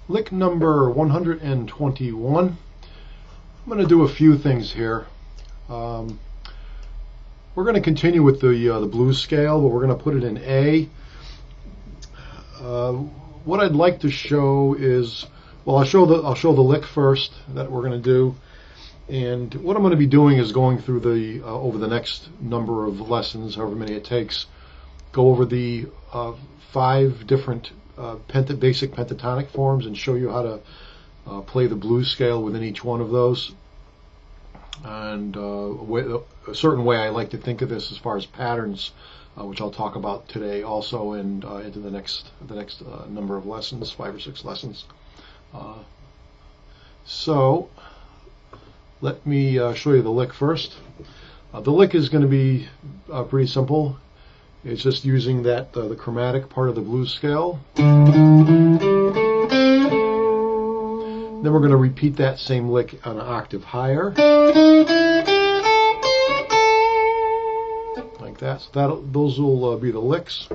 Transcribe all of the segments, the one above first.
Lick number 121. I'm going to do a few things here. We're going to continue with the blues scale, but we're going to put it in A. What I'd like to show is, well, I'll show the lick first that we're going to do, and what I'm going to be doing is going through the over the next number of lessons, however many it takes, go over the 5 different basic pentatonic forms and show you how to play the blues scale within each one of those. And a certain way I like to think of this as far as patterns, which I'll talk about today also, and into the next number of lessons, 5 or 6 lessons. So let me show you the lick first. The lick is going to be pretty simple. It's just using that the chromatic part of the blues scale. Then we're going to repeat that same lick on an octave higher, like that. So those will be the licks.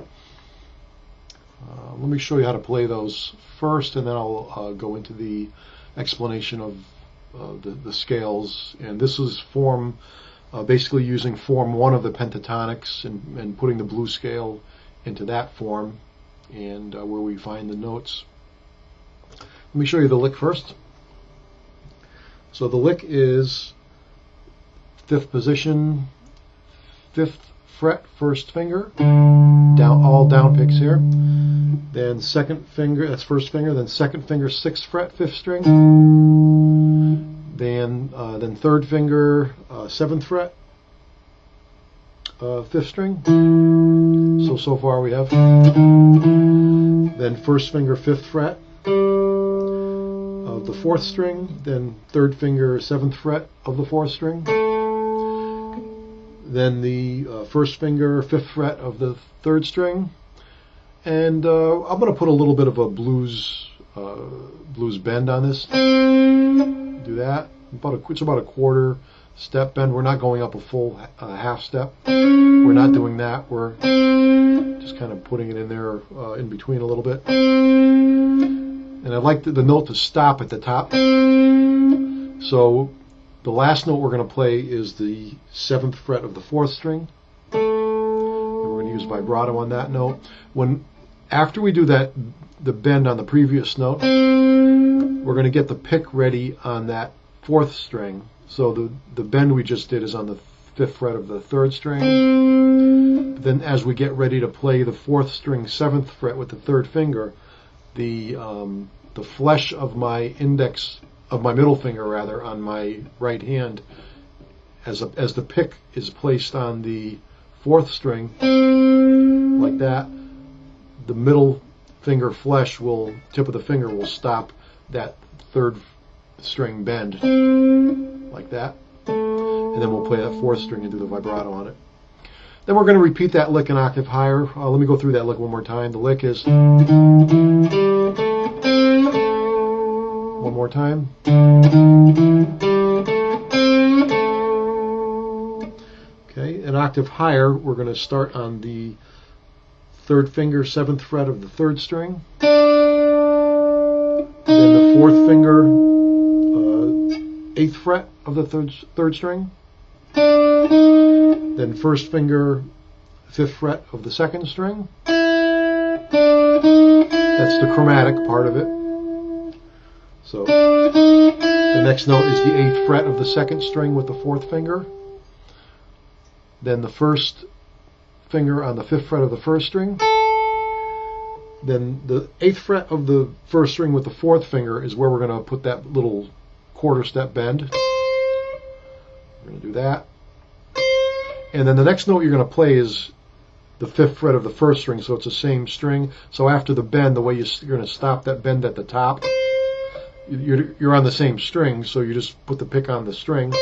Let me show you how to play those first, and then I'll go into the explanation of the scales. And this is form. Basically using form 1 of the pentatonics and putting the blues scale into that form, and where we find the notes. Let me show you the lick first. So the lick is 5th position, 5th fret, 1st finger, down, all down picks here. Then 2nd finger, that's 1st finger, then 2nd finger, 6th fret, 5th string. Then 3rd finger, 7th fret, 5th string. So far we have. Then 1st finger, 5th fret of the 4th string. Then 3rd finger, 7th fret of the 4th string. Then the 1st finger, 5th fret of the 3rd string. And I'm going to put a little bit of a blues bend on this. Do that. It's about a quarter step bend. We're not going up a full half step. We're not doing that. We're just kind of putting it in there in between a little bit. And I'd like the note to stop at the top. So the last note we're going to play is the 7th fret of the 4th string. And we're going to use vibrato on that note. After we do that, the bend on the previous note, we're going to get the pick ready on that 4th string. So the bend we just did is on the 5th fret of the 3rd string. Then as we get ready to play the 4th string 7th fret with the 3rd finger, the flesh of my middle finger rather, on my right hand, as the pick is placed on the 4th string, like that, the middle finger flesh tip of the finger will stop that 3rd string bend, like that, and then we'll play that 4th string and do the vibrato on it. Then we're going to repeat that lick an octave higher. Let me go through that lick one more time. The lick is, one more time, okay. An octave higher, we're going to start on the 3rd finger, 7th fret of the 3rd string, then the 4th finger, 8th fret of the 3rd string, then 1st finger, 5th fret of the 2nd string. That's the chromatic part of it. So the next note is the 8th fret of the 2nd string with the 4th finger. Then the 1st finger on the 5th fret of the 1st string. Then the 8th fret of the 1st string with the 4th finger is where we're going to put that little quarter step bend. We're going to do that. And then the next note you're going to play is the 5th fret of the 1st string, so it's the same string. So after the bend, the way you're going to stop that bend at the top, you're on the same string, so you just put the pick on the string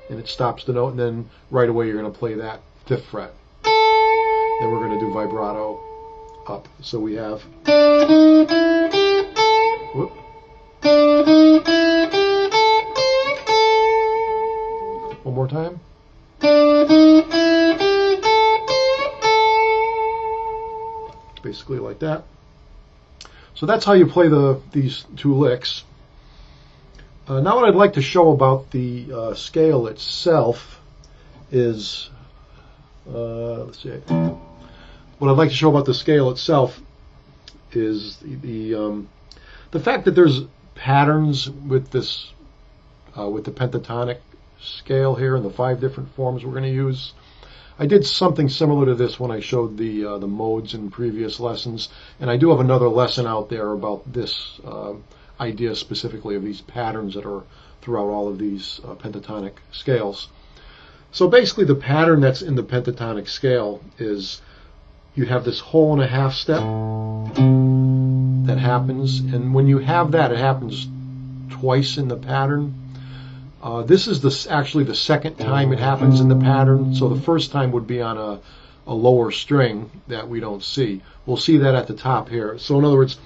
and it stops the note, and then right away you're going to play that 5th fret. Then we're going to do vibrato up. So we have, whoop, one more time. Basically like that. So that's how you play these two licks. Now what I'd like to show about the scale itself is, let's see, what I'd like to show about the scale itself is the fact that there's patterns with this, with the pentatonic scale here and the 5 different forms we're going to use. I did something similar to this when I showed the modes in previous lessons, and I do have another lesson out there about this idea specifically of these patterns that are throughout all of these pentatonic scales. So basically the pattern that's in the pentatonic scale is you have this whole and a half step that happens, and when you have that, it happens twice in the pattern. This is actually the second time it happens in the pattern, so the first time would be on a lower string that we don't see. We'll see that at the top here. So in other words,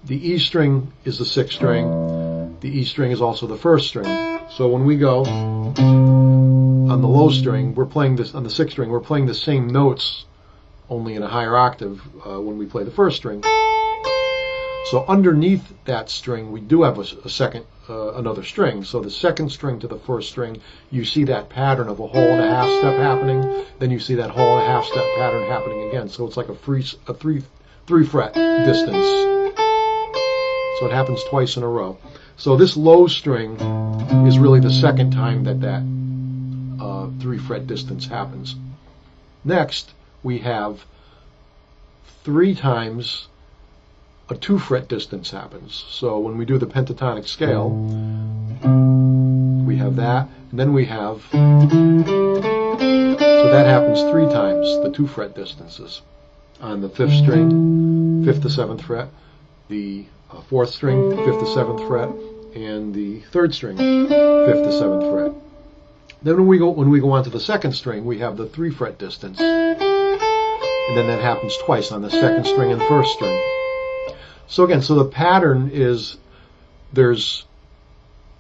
the E string is the 6th string, the E string is also the 1st string. So when we go on the low string, we're playing this, on the 6th string, we're playing the same notes, only in a higher octave when we play the 1st string. So underneath that string, we do have a second, another string. So the 2nd string to the 1st string, you see that pattern of a whole and a half step happening. Then you see that whole and a half step pattern happening again. So it's like a three fret distance. So it happens twice in a row. So this low string is really the second time that 3 fret distance happens. Next, we have 3 times a 2 fret distance happens. So when we do the pentatonic scale, we have that, and then we have, so that happens 3 times, the 2 fret distances. On the 5th string, 5th to 7th fret, the 4th string, 5th to 7th fret, and the 3rd string, 5th to 7th fret. Then when we go on to the 2nd string, we have the 3 fret distance, and then that happens twice on the 2nd string and 1st string. So again, so the pattern is,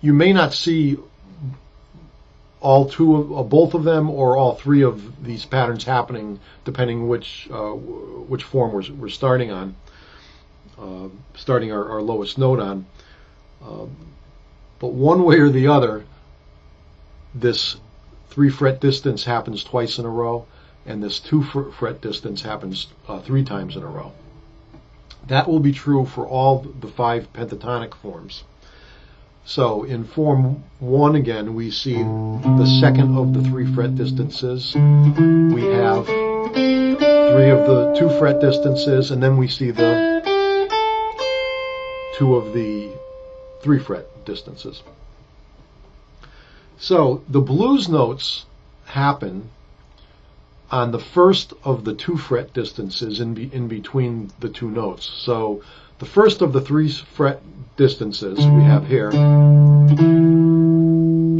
you may not see all both of them or all 3 of these patterns happening, depending which form we're starting on, starting our lowest note on. But one way or the other, this 3 fret distance happens twice in a row, and this 2 fret distance happens 3 times in a row. That will be true for all the 5 pentatonic forms. So in form 1 again, we see the second of the 3 fret distances. We have 3 of the 2 fret distances, and then we see the 2 of the 3 fret distances. So the blues notes happen on the first of the 2 fret distances in between the 2 notes. So the first of the 3 fret distances we have here in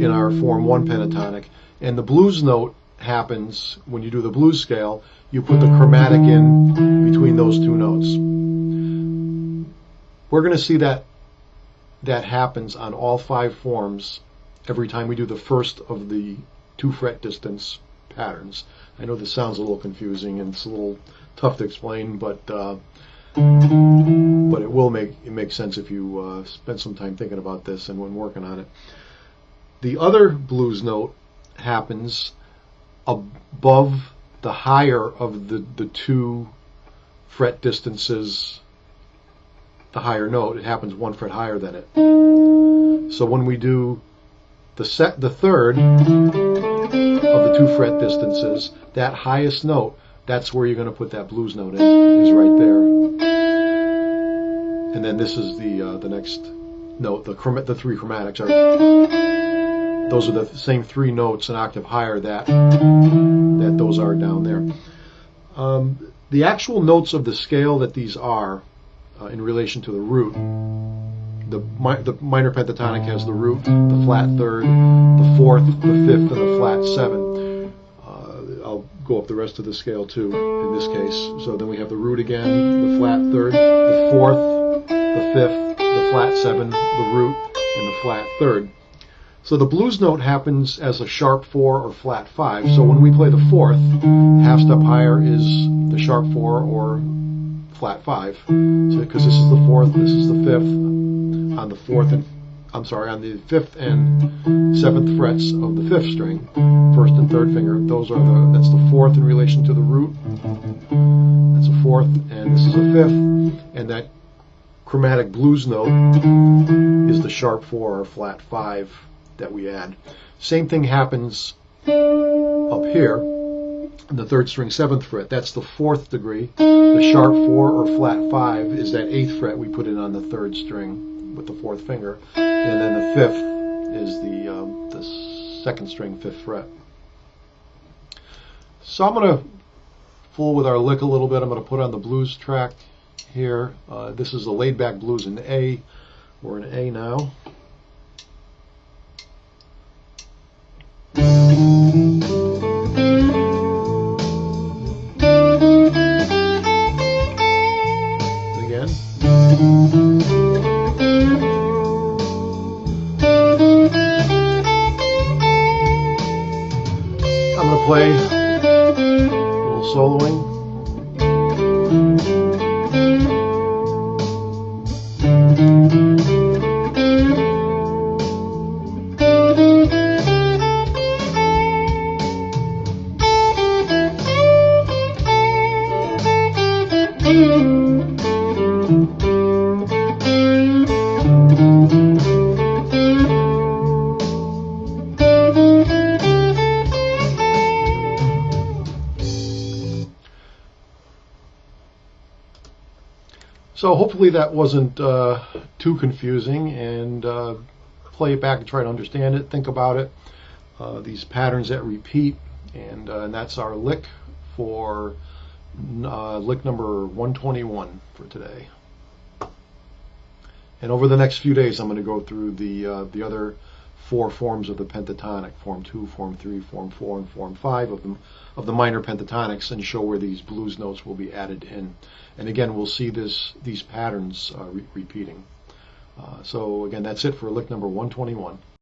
our form 1 pentatonic, and the blues note happens when you do the blues scale. You put the chromatic in between those 2 notes. We're going to see that happens on all 5 forms every time we do the first of the 2 fret distance patterns. I know this sounds a little confusing and it's a little tough to explain, but it will make sense if you spend some time thinking about this and when working on it. The other blues note happens above the higher of the 2 fret distances, the higher note. It happens 1 fret higher than it. So when we do the third of the 2 fret distances, that highest note, that's where you're going to put that blues note in, is right there. And then this is the next note. The 3 chromatics are, those are the same 3 notes an octave higher that those are down there. The actual notes of the scale that these are in relation to the root. The minor pentatonic has the root, the flat 3rd, the 4th, the 5th, and the flat 7. I'll go up the rest of the scale too in this case. So then we have the root again, the flat 3rd, the 4th, the 5th, the flat 7, the root, and the flat 3rd. So the blues note happens as a sharp 4 or flat 5. So when we play the 4th, half step higher is the sharp 4 or flat 5, because this is the 4th, this is the 5th, on the 4th and on the 5th and 7th frets of the 5th string, 1st and 3rd finger. That's the 4th in relation to the root. That's a 4th, and this is a 5th, and that chromatic blues note is the sharp 4 or flat 5 that we add. Same thing happens up here in the 3rd string, 7th fret. That's the 4th degree. The sharp 4 or flat 5 is that 8th fret we put in on the 3rd string with the 4th finger, and then the 5th is the 2nd string, 5th fret. So I'm going to fool with our lick a little bit. I'm going to put on the blues track here. This is the laid back blues in A. We're in A now. Again. I'm going to play a little soloing. So hopefully that wasn't too confusing, and play it back and try to understand it, think about it. These patterns that repeat, and that's our lick for lick number 121 for today. And over the next few days I'm going to go through the other 4 forms of the pentatonic, Form 2, Form 3, Form 4, and Form 5 of the minor pentatonics, and show where these blues notes will be added in. And again, we'll see these patterns repeating. So again, that's it for lick number 121.